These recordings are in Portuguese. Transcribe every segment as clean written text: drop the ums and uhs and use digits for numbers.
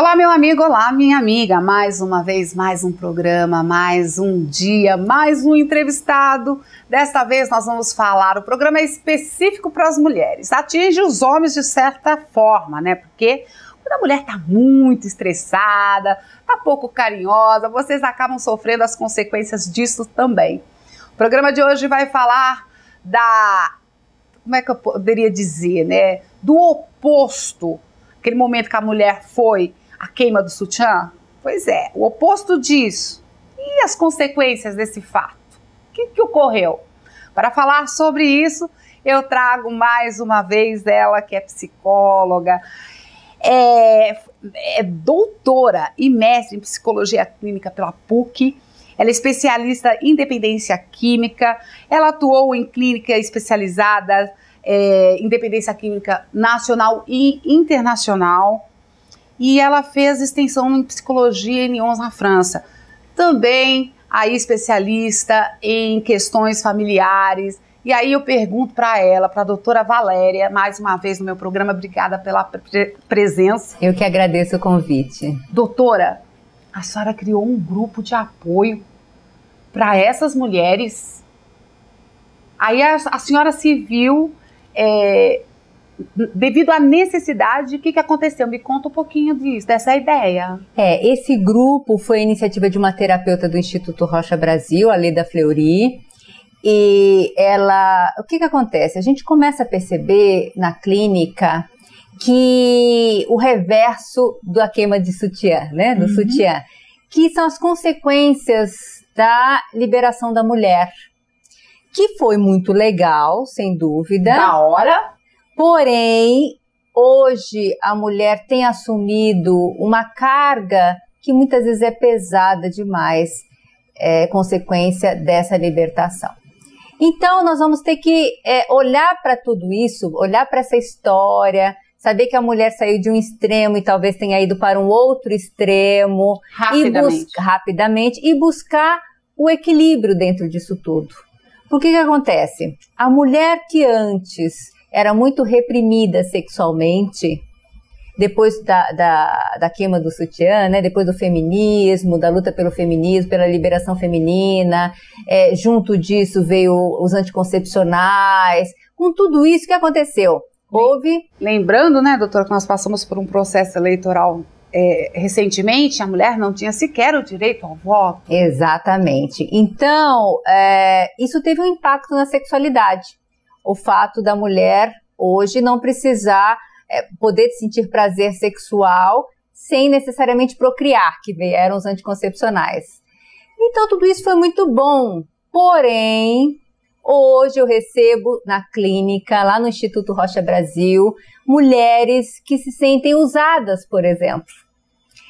Olá, meu amigo, olá, minha amiga. Mais uma vez, mais um programa, mais um dia, mais um entrevistado. Desta vez nós vamos falar, o programa é específico para as mulheres. Atinge os homens de certa forma, né? Porque quando a mulher está muito estressada, está pouco carinhosa, vocês acabam sofrendo as consequências disso também. O programa de hoje vai falar como é que eu poderia dizer, né? Do oposto, aquele momento que a mulher foi a queima do sutiã? Pois é, o oposto disso. E as consequências desse fato? O que ocorreu? Para falar sobre isso, eu trago mais uma vez ela, que é psicóloga, é doutora e mestre em psicologia clínica pela PUC. Ela é especialista em dependência química. Ela atuou em clínica especializada em dependência química nacional e internacional. E ela fez extensão em psicologia em Lyon, na França. Também aí especialista em questões familiares. E aí eu pergunto para ela, para a doutora Valéria, mais uma vez no meu programa, obrigada pela presença. Eu que agradeço o convite. Doutora, a senhora criou um grupo de apoio para essas mulheres. Aí a senhora se viu... devido à necessidade, o que aconteceu? Me conta um pouquinho dessa ideia. Esse grupo foi a iniciativa de uma terapeuta do Instituto Rocha Brasil, a Leda Fleury, e o que acontece? A gente começa a perceber na clínica que o reverso da queima de sutiã, né, do sutiã, que são as consequências da liberação da mulher, que foi muito legal, sem dúvida. Da hora. Porém, hoje a mulher tem assumido uma carga que muitas vezes é pesada demais, consequência dessa libertação. Então, nós vamos ter que olhar para tudo isso, olhar para essa história, saber que a mulher saiu de um extremo e talvez tenha ido para um outro extremo. Rapidamente. E buscar o equilíbrio dentro disso tudo. Porque o que acontece? A mulher que antes era muito reprimida sexualmente, depois da queima do sutiã, né? Depois do feminismo, da luta pelo feminismo, pela liberação feminina, junto disso veio os anticoncepcionais. Com tudo isso, o que aconteceu? Lembrando, né, doutora, que nós passamos por um processo eleitoral recentemente, a mulher não tinha sequer o direito ao voto. Exatamente. Então, isso teve um impacto na sexualidade. O fato da mulher hoje não precisar poder sentir prazer sexual sem necessariamente procriar, que vieram os anticoncepcionais. Então tudo isso foi muito bom, porém hoje eu recebo na clínica, lá no Instituto Rocha Brasil, mulheres que se sentem usadas, por exemplo.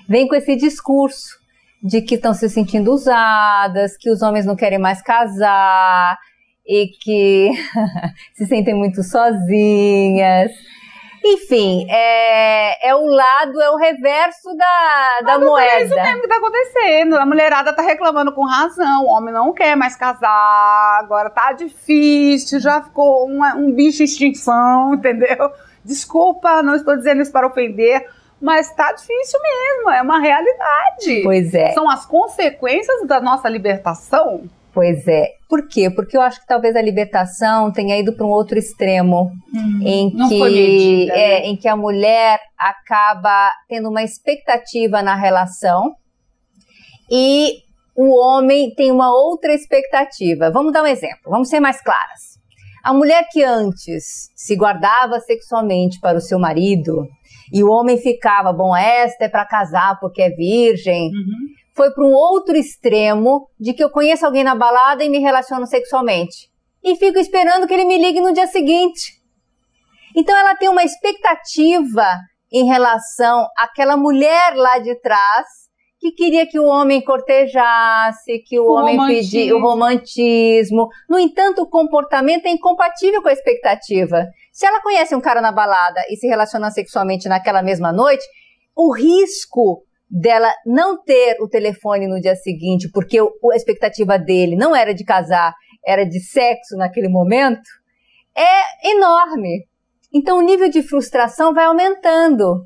Vêm com esse discurso de que estão se sentindo usadas, que os homens não querem mais casar, e que se sentem muito sozinhas. Enfim, é o reverso da moeda. É isso mesmo que está acontecendo. A mulherada está reclamando com razão. O homem não quer mais casar, agora tá difícil, já ficou um bicho em extinção, entendeu? Desculpa, não estou dizendo isso para ofender, mas tá difícil mesmo, é uma realidade. Pois é. São as consequências da nossa libertação. Pois é. Por quê? Porque eu acho que talvez a libertação tenha ido para um outro extremo, em que a mulher acaba tendo uma expectativa na relação e o homem tem uma outra expectativa. Vamos dar um exemplo, vamos ser mais claras. A mulher que antes se guardava sexualmente para o seu marido e o homem ficava, esta é para casar porque é virgem, foi para um outro extremo de que eu conheço alguém na balada e me relaciono sexualmente. E fico esperando que ele me ligue no dia seguinte. Então ela tem uma expectativa em relação àquela mulher lá de trás que queria que o homem cortejasse, que o homem pedisse o romantismo. No entanto, o comportamento é incompatível com a expectativa. Se ela conhece um cara na balada e se relaciona sexualmente naquela mesma noite, o risco dela não ter o telefone no dia seguinte, porque a expectativa dele não era de casar, era de sexo naquele momento, é enorme. Então o nível de frustração vai aumentando.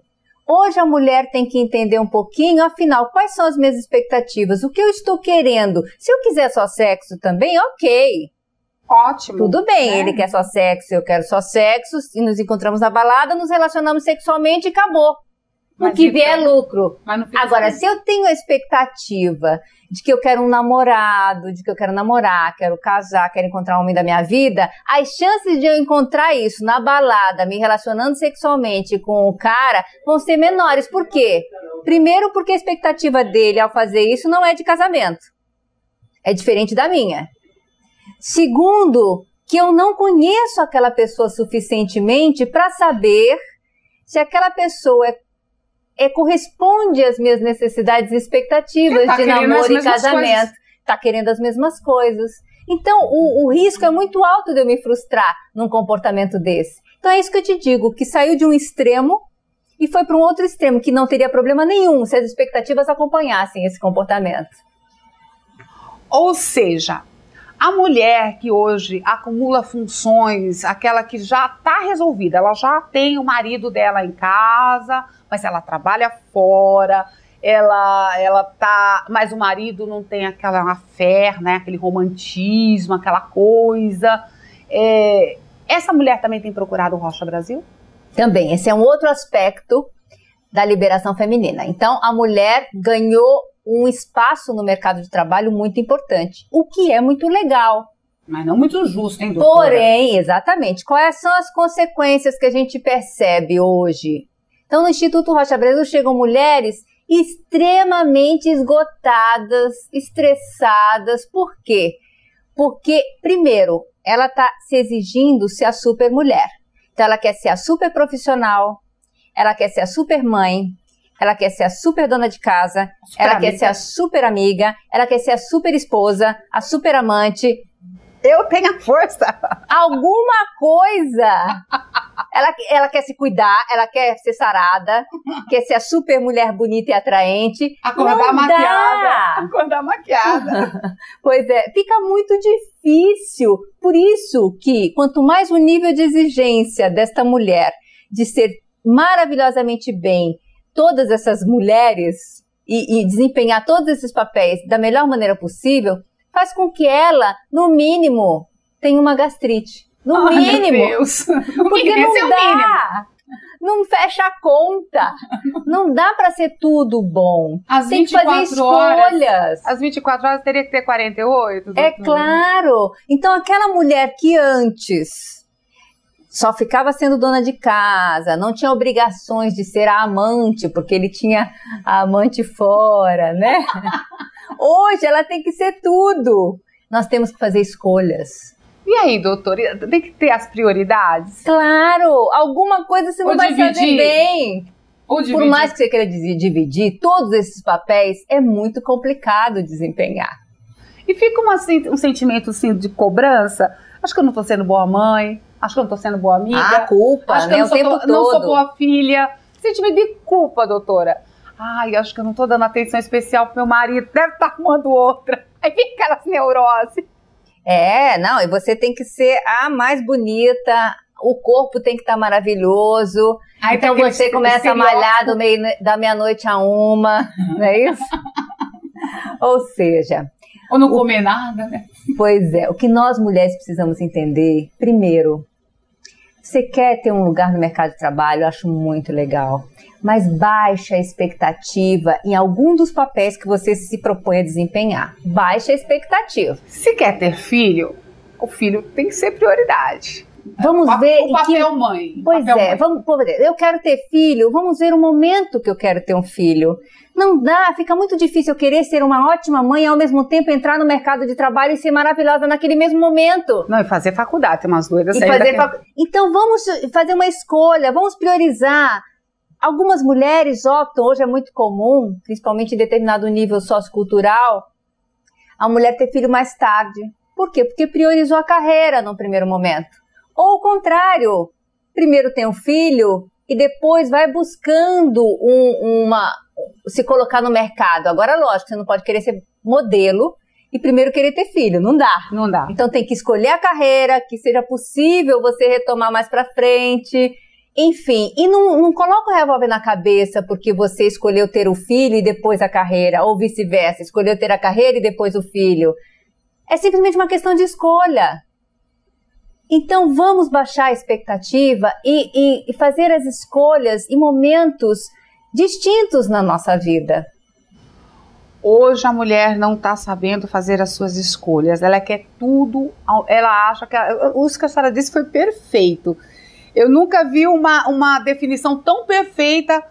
Hoje a mulher tem que entender um pouquinho, afinal, quais são as minhas expectativas? O que eu estou querendo? Se eu quiser só sexo também, ok. Ótimo. Tudo bem, ele quer só sexo, eu quero só sexo, e nos encontramos na balada, nos relacionamos sexualmente e acabou. O que vier é lucro. Agora, se eu tenho a expectativa de que eu quero um namorado, de que eu quero namorar, quero casar, quero encontrar o homem da minha vida, as chances de eu encontrar isso na balada, me relacionando sexualmente com o cara, vão ser menores. Por quê? Primeiro, porque a expectativa dele ao fazer isso não é de casamento. É diferente da minha. Segundo, que eu não conheço aquela pessoa suficientemente para saber se aquela pessoa corresponde às minhas necessidades e expectativas de namoro e casamento. Está querendo as mesmas coisas. Então, o risco é muito alto de eu me frustrar num comportamento desse. Então, é isso que eu te digo, que saiu de um extremo e foi para um outro extremo, que não teria problema nenhum se as expectativas acompanhassem esse comportamento. Ou seja, a mulher que hoje acumula funções, aquela que já está resolvida, ela já tem o marido dela em casa, mas ela trabalha fora, mas o marido não tem aquela fé, né, aquele romantismo, aquela coisa. Essa mulher também tem procurado o Rocha Brasil? Também, esse é um outro aspecto da liberação feminina. Então, a mulher ganhou um espaço no mercado de trabalho muito importante, o que é muito legal. Mas não muito justo, hein, doutora? Porém, exatamente, quais são as consequências que a gente percebe hoje? Então, no Instituto Rocha Brasil chegam mulheres extremamente esgotadas, estressadas. Por quê? Porque, primeiro, ela está se exigindo ser a super mulher. Então, ela quer ser a super profissional, ela quer ser a super mãe, ela quer ser a super dona de casa, quer ser a super amiga, ela quer ser a super esposa, a super amante. Eu tenho a força. Alguma coisa. Ela quer se cuidar, ela quer ser sarada, quer ser a super mulher bonita e atraente. Acordar maquiada. Acordar maquiada. Pois é, fica muito difícil. Por isso que quanto mais o nível de exigência desta mulher de ser maravilhosamente bem todas essas mulheres e desempenhar todos esses papéis da melhor maneira possível, faz com que ela, no mínimo, tenha uma gastrite. No mínimo. Meu Deus. Porque não dá. Não fecha a conta. Não dá para ser tudo bom. Tem que fazer escolhas. Às 24 horas teria que ter 48? Doutor? É claro. Então, aquela mulher que antes só ficava sendo dona de casa, não tinha obrigações de ser a amante, porque ele tinha a amante fora, né? Hoje ela tem que ser tudo. Nós temos que fazer escolhas. E aí, doutora, tem que ter as prioridades? Claro, alguma coisa você não vai fazer bem. Ou dividir. Por mais que você queira dividir todos esses papéis, é muito complicado desempenhar. E fica um sentimento assim, de cobrança. Acho que eu não estou sendo boa mãe, acho que eu não estou sendo boa amiga. Ah, culpa, acho que né? eu não sou boa filha. Sentimento de culpa, doutora. Ai, acho que eu não estou dando atenção especial pro meu marido, deve estar arrumando outra. Aí fica aquelas neurose. Não, e você tem que ser a mais bonita, o corpo tem que estar maravilhoso. Aí então você começa a malhar da meia-noite a 1, não é isso? Ou seja... Ou não comer nada, né? Pois é, o que nós mulheres precisamos entender, primeiro, você quer ter um lugar no mercado de trabalho, eu acho muito legal, mas baixa a expectativa em algum dos papéis que você se propõe a desempenhar. Baixa a expectativa. Se quer ter filho, o filho tem que ser prioridade. Vamos ver... O papel mãe. Pois é, eu quero ter filho, vamos ver o momento que eu quero ter um filho. Não dá, fica muito difícil eu querer ser uma ótima mãe e ao mesmo tempo entrar no mercado de trabalho e ser maravilhosa naquele mesmo momento. Não, e fazer faculdade, tem umas doidas. Então vamos fazer uma escolha, vamos priorizar. Algumas mulheres optam, hoje é muito comum, principalmente em determinado nível sociocultural, a mulher ter filho mais tarde. Por quê? Porque priorizou a carreira no primeiro momento. Ou o contrário, primeiro tem um filho e depois vai buscando se colocar no mercado. Agora, lógico, você não pode querer ser modelo e primeiro querer ter filho, não dá. Não dá. Então tem que escolher a carreira, que seja possível você retomar mais pra frente Enfim, e não coloca o revólver na cabeça porque você escolheu ter o filho e depois a carreira, ou vice-versa, escolheu ter a carreira e depois o filho. É simplesmente uma questão de escolha. Então vamos baixar a expectativa e fazer as escolhas em momentos distintos na nossa vida. Hoje a mulher não está sabendo fazer as suas escolhas, ela quer tudo, ela acha que... Isso que a senhora disse foi perfeito. Eu nunca vi uma definição tão perfeita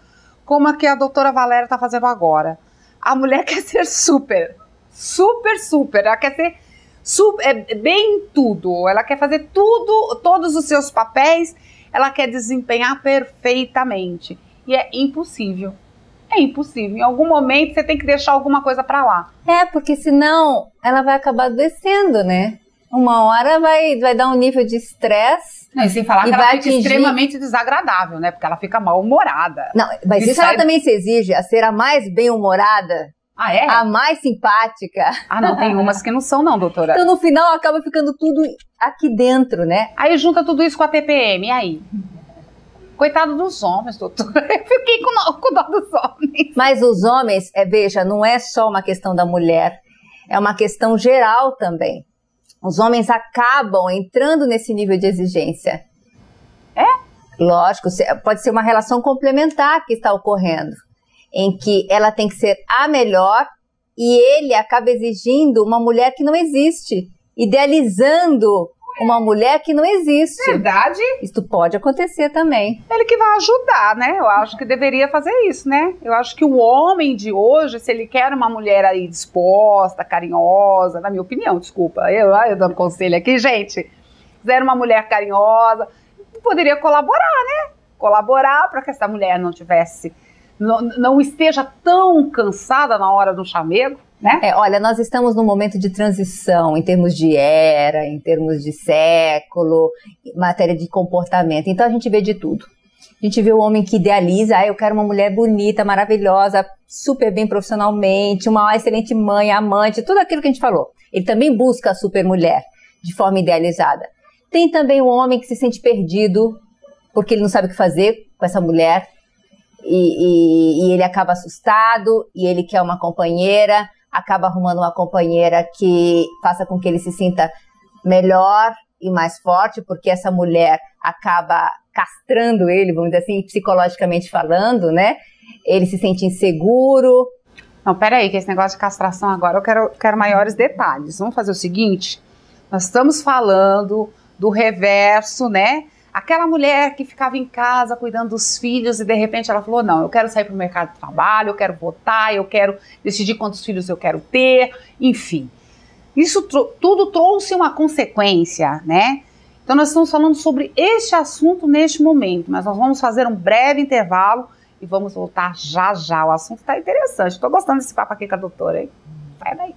como a que a doutora Valéria está fazendo agora. A mulher quer ser super, ela quer ser bem em tudo, ela quer fazer tudo, todos os seus papéis, ela quer desempenhar perfeitamente. E é impossível. É impossível. Em algum momento você tem que deixar alguma coisa para lá. Porque senão ela vai acabar adoecendo, né? Uma hora vai dar um nível de estresse. E sem falar que ela fica extremamente desagradável, né? Porque ela fica mal-humorada. Não, mas isso ela também se exige, a ser a mais bem-humorada. Ah, é? A mais simpática. Ah, não, tem umas que não são não, doutora. Então no final acaba ficando tudo aqui dentro, né? Aí junta tudo isso com a TPM, e aí? Coitado dos homens, doutora. Eu fiquei com dó dos homens. Mas os homens, veja, não é só uma questão da mulher, é uma questão geral também. Os homens acabam entrando nesse nível de exigência. É? Lógico, pode ser uma relação complementar que está ocorrendo, em que ela tem que ser a melhor e ele acaba exigindo uma mulher que não existe, idealizando uma mulher que não existe. Verdade. Isso pode acontecer também. Ele que vai ajudar, né? Eu acho que deveria fazer isso, né? Eu acho que o homem de hoje, se ele quer uma mulher aí disposta, carinhosa, na minha opinião, desculpa, eu dando conselho aqui, gente, quiser uma mulher carinhosa, poderia colaborar, né? Colaborar para que essa mulher não esteja tão cansada na hora do chamego, né? Olha, nós estamos num momento de transição em termos de era, em termos de século, em matéria de comportamento. Então a gente vê de tudo. A gente vê o homem que idealiza, eu quero uma mulher bonita, maravilhosa, super bem profissionalmente, uma excelente mãe, amante, tudo aquilo que a gente falou. Ele também busca a super mulher de forma idealizada. Tem também o homem que se sente perdido porque ele não sabe o que fazer com essa mulher e ele acaba assustado e ele quer uma companheira, acaba arrumando uma companheira que faça com que ele se sinta melhor e mais forte, porque essa mulher acaba castrando ele, vamos dizer assim, psicologicamente falando, né? Ele se sente inseguro. Não, peraí, que esse negócio de castração agora eu quero maiores detalhes. Vamos fazer o seguinte, nós estamos falando do reverso, né? Aquela mulher que ficava em casa cuidando dos filhos e de repente ela falou, não, eu quero sair para o mercado de trabalho, eu quero votar, eu quero decidir quantos filhos eu quero ter, enfim. Isso tudo trouxe uma consequência, né? Então nós estamos falando sobre este assunto neste momento, mas nós vamos fazer um breve intervalo e vamos voltar já já. O assunto está interessante, estou gostando desse papo aqui com a doutora, hein? Vai daí.